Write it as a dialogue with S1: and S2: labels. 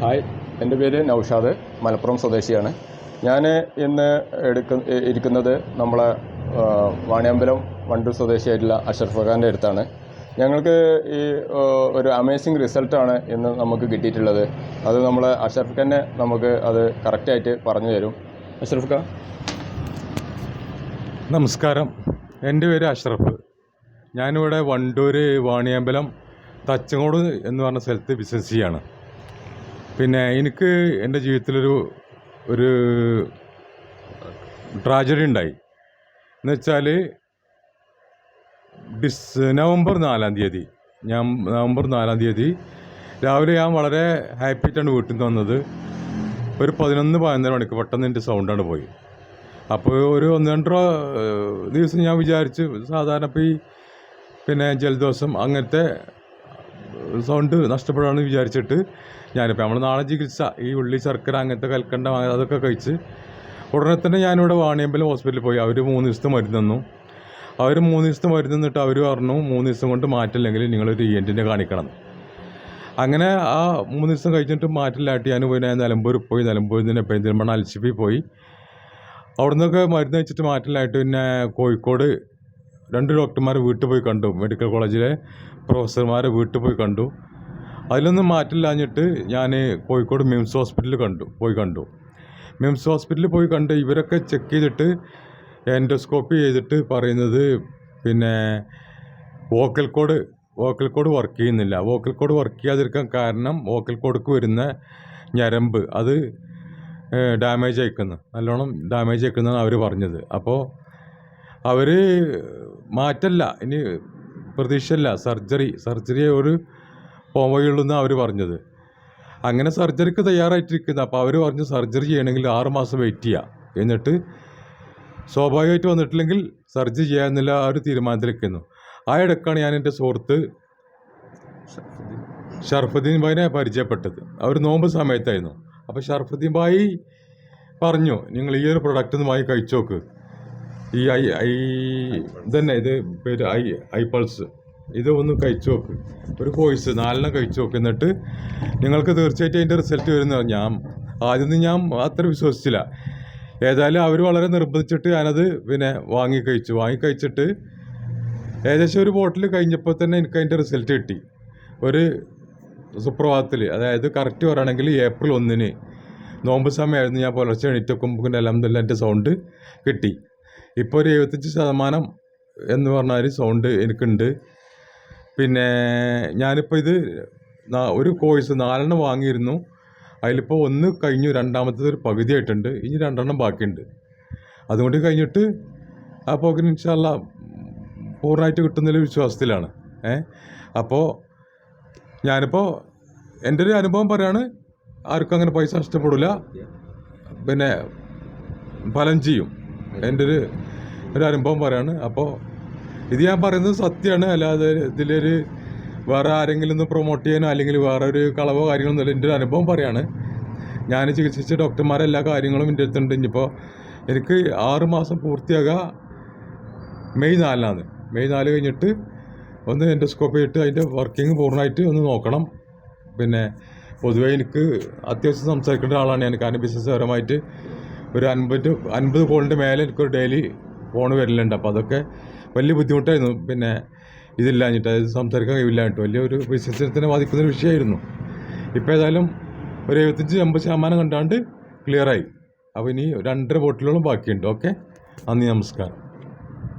S1: Hi, എൻ്റെ പേര് നൗഷാദ്, മലപ്പുറം സ്വദേശിയാണ്. ഞാൻ ഇന്ന് ഇരിക്കുന്നത് നമ്മളെ വാണിയമ്പലം വണ്ടൂർ സ്വദേശിയായിട്ടുള്ള അഷ്റഫ് ഖാൻ്റെ അടുത്താണ്. ഞങ്ങൾക്ക് ഈ ഒരു അമേസിങ് റിസൾട്ടാണ് ഇന്ന് നമുക്ക് കിട്ടിയിട്ടുള്ളത്. അത് നമ്മളെ അഷ്റഫ് ഖാനെ നമുക്ക് അത് കറക്റ്റായിട്ട് പറഞ്ഞു തരും. അഷ്റഫ് ഖാൻ
S2: നമസ്കാരം. എൻ്റെ പേര് അഷ്റഫ്. ഞാനിവിടെ വണ്ടൂർ വാണിയമ്പലം തച്ചങ്കോട് എന്ന് പറഞ്ഞ സ്ഥലത്ത് ബിസിനസ് ചെയ്യാണ്. പിന്നെ എനിക്ക് എൻ്റെ ജീവിതത്തിലൊരു ട്രാജഡി ഉണ്ടായി. എന്നുവെച്ചാൽ നവംബർ 4-ാം തീയതി രാവിലെ ഞാൻ വളരെ ഹാപ്പിയായിട്ടാണ് വീട്ടിൽ നിന്ന് വന്നത്. ഒരു 11-12 മണിക്ക് പെട്ടെന്ന് എൻ്റെ സൗണ്ടാണ് പോയി. അപ്പോൾ ഒരു 1-2 ദിവസം ഞാൻ വിചാരിച്ചു സാധാരണ ഇപ്പോൾ പിന്നെ ജലദോഷം അങ്ങനത്തെ സൗണ്ട് നഷ്ടപ്പെടാമെന്ന് വിചാരിച്ചിട്ട് ഞാനിപ്പോൾ നമ്മൾ നാളെ ചികിത്സ ഈ ഉള്ളി ശർക്കര അങ്ങനത്തെ കൽക്കണ്ട അതൊക്കെ കഴിച്ച് ഉടനെ തന്നെ ഞാനിവിടെ വാണിയമ്പലം ഹോസ്പിറ്റലിൽ പോയി. അവർ 3 ദിവസത്തെ മരുന്ന് തന്നു. അവർ 3 ദിവസത്തെ മരുന്ന് തന്നിട്ട് അവർ പറഞ്ഞു 3 ദിവസം കൊണ്ട് മാറ്റില്ലെങ്കിൽ നിങ്ങളൊരു ENT കാണിക്കണം. അങ്ങനെ ആ 3 ദിവസം കഴിഞ്ഞിട്ട് മാറ്റില്ലായിട്ട് ഞാൻ പോയി നിലമ്പൂരിൽ നിന്ന് പെരിന്തൽമണ്ണ അൽഷിഫിൽ പോയി. അവിടെ നിന്നൊക്കെ മരുന്ന് വെച്ചിട്ട് മാറ്റില്ലായിട്ട് പിന്നെ കോഴിക്കോട് 2 ഡോക്ടർമാരെ വീട്ടിൽ പോയി കണ്ടു. മെഡിക്കൽ കോളേജിലെ പ്രൊഫസർമാരെ വീട്ടിൽ പോയി കണ്ടു. അതിലൊന്നും മാറ്റില്ലാഞ്ഞിട്ട് ഞാൻ കോഴിക്കോട് മിംസ് ഹോസ്പിറ്റലിൽ പോയി കണ്ടു. മിംസ് ഹോസ്പിറ്റലിൽ പോയി കണ്ട് ഇവരൊക്കെ ചെക്ക് ചെയ്തിട്ട് എൻഡോസ്കോപ്പി ചെയ്തിട്ട് പറയുന്നത് പിന്നെ വോക്കൽ കോഡ് വർക്ക് ചെയ്യുന്നില്ല. വോക്കൽ കോഡ് വർക്ക് ചെയ്യാതിരിക്കാൻ കാരണം വോക്കൽ കോഡ്ക്ക് വരുന്ന ഞരമ്പ് അത് നല്ലോണം ഡാമേജ് ആക്കുന്നതാണ് അവർ പറഞ്ഞത്. അപ്പോൾ അവർ മാറ്റല്ല, ഇനി പ്രതീക്ഷയല്ല, സർജറി ഒരു പോവുകയുള്ളൂന്നാണ് അവർ പറഞ്ഞത്. അങ്ങനെ സർജറിക്ക് തയ്യാറായിട്ടിരിക്കുന്നത്. അപ്പോൾ അവർ പറഞ്ഞു സർജറി ചെയ്യണമെങ്കിൽ 6 മാസം വെയിറ്റ് ചെയ്യുക, എന്നിട്ട് സ്വാഭാവികമായിട്ട് വന്നിട്ടില്ലെങ്കിൽ സർജറി ചെയ്യാമെന്നുള്ള ആ ഒരു തീരുമാനത്തിലിരിക്കുന്നു. ആ ഇടയ്ക്കാണ് ഞാൻ എൻ്റെ സുഹൃത്ത് ഷർഫുദ്ദീൻ ഭായിനെ പരിചയപ്പെട്ടത്. അവർ നോമ്പ് സമയത്തായിരുന്നു. അപ്പോൾ ഷർഫുദ്ദീൻ ഭായി പറഞ്ഞു, നിങ്ങൾ ഈ ഒരു പ്രൊഡക്റ്റ് ഒന്ന് വാങ്ങി കഴിച്ചു നോക്ക്. ഈ ഇത് പേര് ഐ പൾസ്, ഇത് ഒന്ന് കഴിച്ചു നോക്ക്. ഒരു കോഴ്സ് 4 കഴിച്ചു നോക്ക്, എന്നിട്ട് നിങ്ങൾക്ക് തീർച്ചയായിട്ടും അതിൻ്റെ റിസൾട്ട് വരുന്ന. ആദ്യമൊന്നും ഞാൻ അത്ര വിശ്വസിച്ചില്ല. ഏതായാലും അവർ വളരെ നിർബന്ധിച്ചിട്ട് ഞാനത് പിന്നെ വാങ്ങിക്കഴിച്ചിട്ട് ഏകദേശം ഒരു ബോട്ടിൽ കഴിഞ്ഞപ്പോൾ തന്നെ എനിക്ക് അതിൻ്റെ റിസൾട്ട് കിട്ടി. ഒരു സുപ്രഭാതത്തിൽ, അതായത് കറക്റ്റ് പറയുകയാണെങ്കിൽ ഏപ്രിൽ 1 നോമ്പ് സമയമായിരുന്നു. ഞാൻ പുലർച്ചെ എണീറ്റൊക്കുമ്പോൾ അൽഹംദുലില്ലാഹ് എൻ്റെ സൗണ്ട് കിട്ടി. ഇപ്പോൾ ഒരു 75% എന്ന് പറഞ്ഞാൽ സൗണ്ട് എനിക്കുണ്ട്. പിന്നെ ഞാനിപ്പോൾ ഇത് ഒരു കോഴ്സ് 4 വാങ്ങിയിരുന്നു. അതിലിപ്പോൾ 1 കഴിഞ്ഞു, 2ാമത്തേത് ഒരു പകുതിയായിട്ടുണ്ട്. ഇനി 2 ബാക്കിയുണ്ട്. അതുകൊണ്ട് കഴിഞ്ഞിട്ട് ആ പോക്കിന് ഇൻഷാ അല്ലാഹ് പൂർണ്ണമായിട്ട് കിട്ടുന്നതിൽ വിശ്വാസത്തിലാണ്. അപ്പോൾ ഞാനിപ്പോൾ എൻ്റെ ഒരു അനുഭവം പറയാണ്. ആർക്കും അങ്ങനെ പൈസ നഷ്ടപ്പെടില്ല, പിന്നെ ഫലം ചെയ്യും. എൻ്റെ ഒരു അനുഭവം പറയാണ്. അപ്പോൾ ഇത് ഞാൻ പറയുന്നത് സത്യമാണ്, അല്ലാതെ ഇതിലൊരു വേറെ ആരെങ്കിലും ഒന്ന് പ്രൊമോട്ട് ചെയ്യാനോ അല്ലെങ്കിൽ വേറെ ഒരു കളവോ കാര്യങ്ങളൊന്നുമില്ല. എൻ്റെ ഒരു അനുഭവം പറയാണ്. ഞാൻ ചികിത്സിച്ച ഡോക്ടർമാരെല്ലാ കാര്യങ്ങളും എൻ്റെ അടുത്തുണ്ട്. ഇനിയിപ്പോൾ എനിക്ക് 6 മാസം പൂർത്തിയാകുക മെയ് 4-നാണ്. മെയ് 4 കഴിഞ്ഞിട്ട് ഒന്ന് എൻഡോസ്കോപ്പി ചെയ്തിട്ട് അതിൻ്റെ വർക്കിംഗ് പൂർണ്ണമായിട്ട് ഒന്ന് നോക്കണം. പിന്നെ പൊതുവേ എനിക്ക് അത്യാവശ്യം സംസാരിക്കേണ്ട ആളാണ് ഞാൻ. കാരണം ബിസിനസ് പരമായിട്ട് ഒരു 50 കോളിൻ്റെ മേലെ എനിക്കൊരു ഡെയിലി ഫോൺ വരലുണ്ട്. അപ്പോൾ അതൊക്കെ വലിയ ബുദ്ധിമുട്ടായിരുന്നു. പിന്നെ ഇതില്ലാഞ്ഞിട്ട്, അതായത് സംസാരിക്കാൻ കഴിയില്ലാഞ്ഞിട്ട് വലിയൊരു ബിസിനസ്സിനെ തന്നെ ബാധിക്കുന്നൊരു വിഷയമായിരുന്നു. ഇപ്പോൾ ഏതായാലും ഒരു 75-80% കണ്ടാണ്ട് ക്ലിയറായി. അപ്പോൾ ഇനി 2.5 ബോട്ടിലോളം ബാക്കിയുണ്ട്. ഓക്കെ, നന്ദി, നമസ്കാരം.